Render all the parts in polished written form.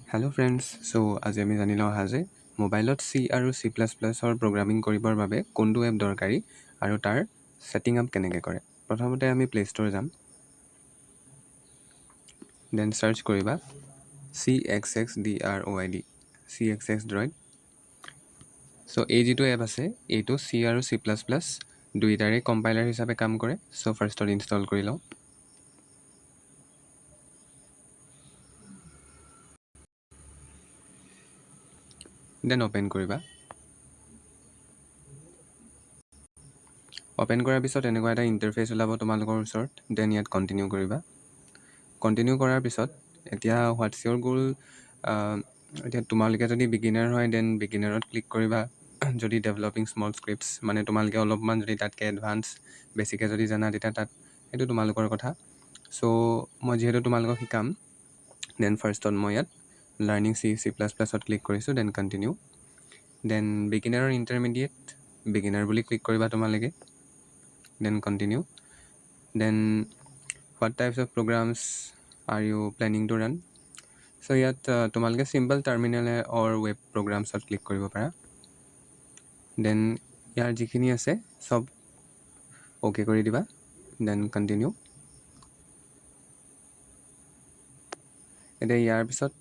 Hello' friends, আজি আমি জানি লওঁ যে মোবাইলত C আৰু C++ প্ৰগ্ৰামিং কৰিবৰ বাবে কোনটো এপ দৰকাৰী আৰু তাৰ ছেটিং আপ কেনেকৈ কৰে। প্ৰথমতে আমি প্লে ষ্ট'ৰ যাম, দেন চাৰ্চ কৰিবা CXXDROID CXX Droid। এই যিটো এপ আছে এইটো C আৰু C++ দুইটাৰে কম্পাইলাৰ হিচাপে কাম কৰে। ফাৰ্ষ্টত ইনষ্টল কৰি লওঁ। দেন অ'পেন কৰিবা। অ'পেন কৰাৰ পিছত এনেকুৱা এটা ইণ্টাৰফেচ ওলাব তোমালোকৰ ওচৰত। দেন ইয়াত কণ্টিনিউ কৰিবা। কণ্টিনিউ কৰাৰ পিছত এতিয়া হোৱাটছ ইয়ৰ গ'ল, এতিয়া তোমালোকে যদি বিগিনাৰ হয় দেন বিগিনাৰত ক্লিক কৰিবা। যদি ডেভেলপিং স্মল স্ক্ৰিপ্টছ মানে তোমালোকে অলপমান যদি তাতকৈ এডভান্স বেছিকৈ যদি জানা তেতিয়া তাত সেইটো তোমালোকৰ কথা। মই যিহেতু তোমালোকক শিকাম, দেন ফাৰ্ষ্টত মই ইয়াত লাৰ্ণিং C++ত ক্লিক কৰিছোঁ। Then continue. দেন বিগিনাৰৰ ইণ্টাৰমিডিয়েট বিগিনাৰ বুলি ক্লিক কৰিবা তোমালোকে। Then continue. Then what types of programs are you planning to run. ইয়াত তোমালোকে চিম্পল টাৰ্মিনেল অৰ ৱেব প্ৰগ্ৰামছত ক্লিক কৰিব পাৰা। দেন ইয়াৰ যিখিনি আছে চব অ'কে কৰি দিবা। Then continue. এতিয়া ইয়াৰ পিছত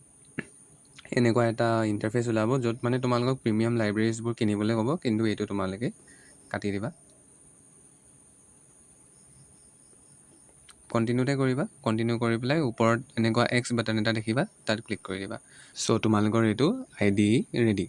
এনেকুৱা এটা ইণ্টাৰফেচ ওলাব য'ত মানে তোমালোকক প্ৰিমিয়াম লাইব্ৰেৰীজবোৰ কিনিবলৈ ক'ব, কিন্তু এইটো তোমালোকে কাটি দিবা। কণ্টিনিউতে কৰিবা। কণ্টিনিউ কৰি পেলাই ওপৰত এনেকুৱা এক্স বাটন এটা দেখিবা, তাত ক্লিক কৰি দিবা। তোমালোকৰ এইটো ID ৰেডি।